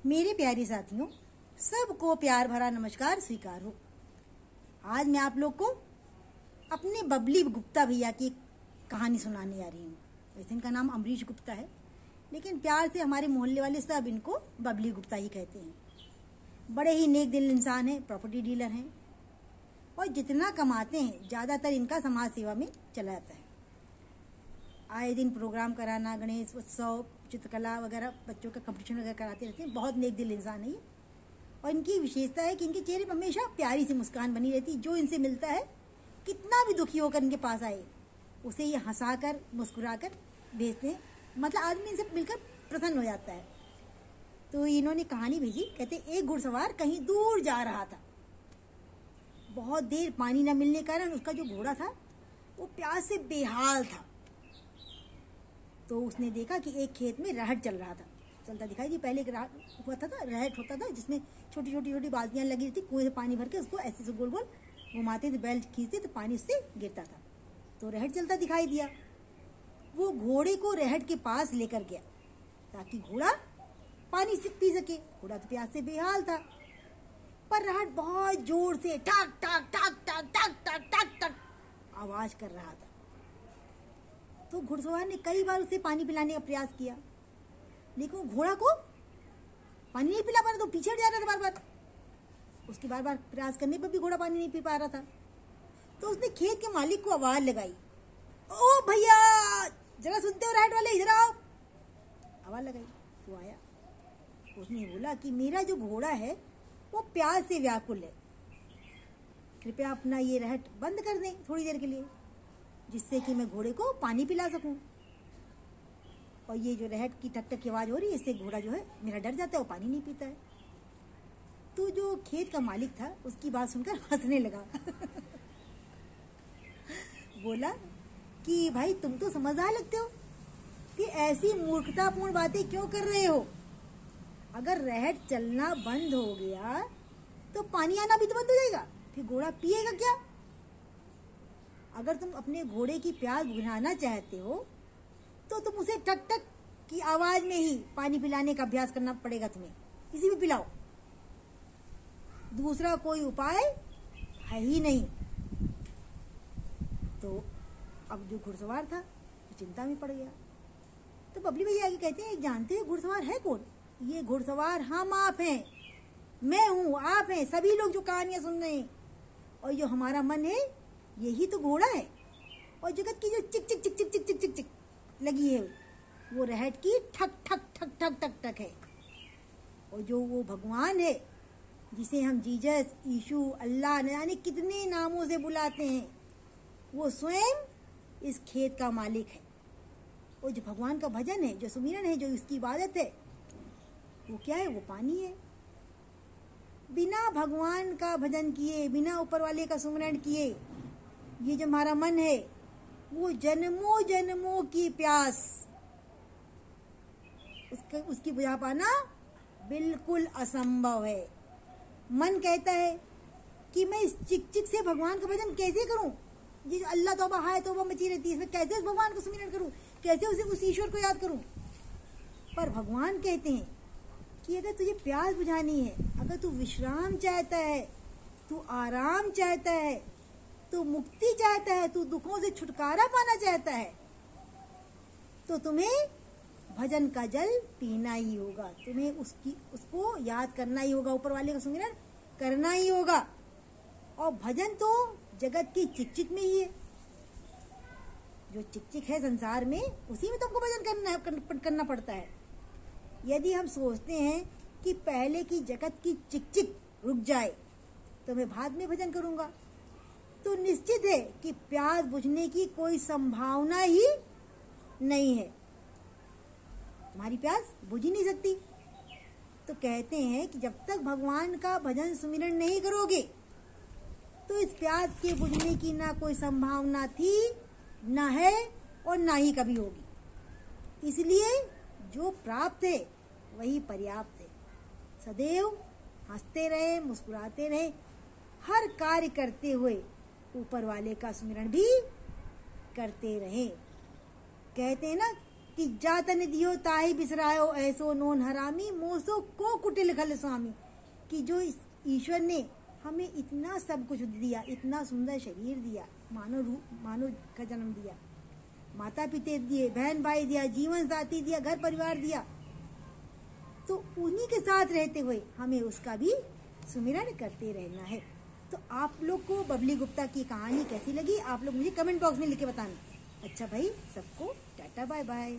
मेरे प्यारे साथियों, सबको प्यार भरा नमस्कार स्वीकार हो। आज मैं आप लोग को अपने बबली गुप्ता भैया की कहानी सुनाने जा रही हूँ। वैसे इनका नाम अमरीश गुप्ता है, लेकिन प्यार से हमारे मोहल्ले वाले सब इनको बबली गुप्ता ही कहते हैं। बड़े ही नेक दिल इंसान हैं, प्रॉपर्टी डीलर हैं और जितना कमाते हैं ज़्यादातर इनका समाज सेवा में चला जाता है। आए दिन प्रोग्राम कराना, गणेश उत्सव, चित्रकला वगैरह, बच्चों का कंपटीशन वगैरह कराते रहते हैं। बहुत नेक दिल इंसान है ये। और इनकी विशेषता है कि इनके चेहरे पर हमेशा प्यारी सी मुस्कान बनी रहती है। जो इनसे मिलता है, कितना भी दुखी होकर इनके पास आए, उसे ये हंसाकर मुस्कुराकर भेजते हैं। मतलब आदमी इनसे मिलकर प्रसन्न हो जाता है। तो इन्होंने कहानी भेजी। कहते एक घुड़सवार कहीं दूर जा रहा था। बहुत देर पानी न मिलने के कारण उसका जो घोड़ा था वो प्यास से बेहाल था। तो उसने देखा कि एक खेत में रहट चल रहा था। चलता दिखाई दी। पहले रहट होता था जिसमें छोटी छोटी बाल्टियां लगी थी। कुएं से पानी भर के उसको ऐसे से गोल गोल घुमाते थे, बेल्ट खींचते तो पानी उससे गिरता था। तो रहट चलता दिखाई दिया। वो घोड़े को रहट के पास लेकर गया ताकि घोड़ा पानी से पी सके। घोड़ा तो प्यास से बेहाल था, पर रहट बहुत जोर से टाक टाक टाक टाक टाक टाक टाक टाक आवाज कर रहा था। तो घुड़सवार ने कई बार उसे पानी पिलाने का प्रयास किया, लेकिन वो घोड़ा को पानी नहीं पिला पा रहा। तो पीछे हट जा रहा था बार बार। उसके बार बार प्रयास करने पर भी घोड़ा पानी नहीं पी पा रहा था। तो उसने खेत के मालिक को आवाज लगाई, ओ भैया जरा सुनते हो रहट वाले, इधर आओ। आवाज लगाई तो आया। उसने बोला कि मेरा जो घोड़ा है वो प्यास से व्याकुल है, कृपया अपना ये रहट बंद कर दें थोड़ी देर के लिए, जिससे कि मैं घोड़े को पानी पिला सकूं। और ये जो रहट की टक टक की आवाज हो रही है, इससे घोड़ा जो है मेरा डर जाता है, वो पानी नहीं पीता है। तो जो खेत का मालिक था उसकी बात सुनकर हंसने लगा। बोला कि भाई तुम तो समझदार लगते हो, कि ऐसी मूर्खतापूर्ण बातें क्यों कर रहे हो। अगर रहट चलना बंद हो गया तो पानी आना भी तो बंद हो जाएगा, फिर घोड़ा पिएगा क्या। अगर तुम अपने घोड़े की प्यास बुझाना चाहते हो तो तुम उसे टक टक की आवाज में ही पानी पिलाने का अभ्यास करना पड़ेगा। तुम्हें किसी भी पिलाओ, दूसरा कोई उपाय है ही नहीं। तो अब जो घुड़सवार था वो चिंता में पड़ गया। तो बबली भैया आगे कहते हैं, जानते हो घुड़सवार है कौन? ये घुड़सवार हम आप हैं, मैं हूं, आप हैं, सभी लोग जो कहानियां सुन रहे हैं। और जो हमारा मन है यही तो घोड़ा है। और जगत की जो चिक चिक चिक चिक चिक चिक चिक चिक लगी है वो रहट की ठक ठक ठक ठक ठक ठक है। और जो वो भगवान है जिसे हम जीसस, यीशु, अल्लाह न जाने कितने नामों से बुलाते हैं, वो स्वयं इस खेत का मालिक है। और जो भगवान का भजन है, जो सुमिरन है, जो इसकी इबादत है, वो क्या है? वो पानी है। बिना भगवान का भजन किए, बिना ऊपर वाले का सुमिरन किए, ये जो हमारा मन है वो जन्मों जन्मों की प्यास उसकी बुझा पाना बिल्कुल असंभव है। मन कहता है कि मैं इस चिक चिक से भगवान का भजन कैसे करूं। ये जो अल्लाह तौबा हाय तौबा मची रहती है, इसमें कैसे उस भगवान को सुमिरन करूं, कैसे उस ईश्वर को याद करूं। पर भगवान कहते हैं कि अगर तुझे प्यास बुझानी है, अगर तू विश्राम चाहता है, तू आराम चाहता है, तू मुक्ति चाहता है, तू दुखों से छुटकारा पाना चाहता है, तो तुम्हें भजन का जल पीना ही होगा। तुम्हें उसको याद करना ही होगा, ऊपर वाले का सुमिरन करना ही होगा। और भजन तो जगत की चिक चिक में ही है। जो चिक चिक है संसार में, उसी में तुमको भजन करना पड़ता है। यदि हम सोचते हैं कि पहले की जगत की चिक चिक रुक जाए तो मैं बाद में भजन करूंगा, तो निश्चित है कि प्यास बुझने की कोई संभावना ही नहीं है। हमारी प्यास बुझ ही नहीं सकती। तो कहते हैं कि जब तक भगवान का भजन सुमिरन नहीं करोगे तो इस प्यास के बुझने की ना कोई संभावना थी, ना है और ना ही कभी होगी। इसलिए जो प्राप्त है वही पर्याप्त है। सदैव हंसते रहे, मुस्कुराते रहे, हर कार्य करते हुए ऊपर वाले का स्मरण भी करते रहे। कहते हैं ना कि जातन दियो ताही बिसरायो ऐसो नोन हरामी मोसो को कुटिल खल स्वामी। कि जो ईश्वर ने हमें इतना सब कुछ दिया, इतना सुंदर शरीर दिया, मानव का जन्म दिया, माता पिता दिए, बहन भाई दिया, जीवन साथी दिया, घर परिवार दिया, तो उन्हीं के साथ रहते हुए हमें उसका भी सुमिरन करते रहना है। तो आप लोग को बबली गुप्ता की कहानी कैसी लगी आप लोग मुझे कमेंट बॉक्स में लिख के बताना। अच्छा भाई, सबको टाटा बाय बाय।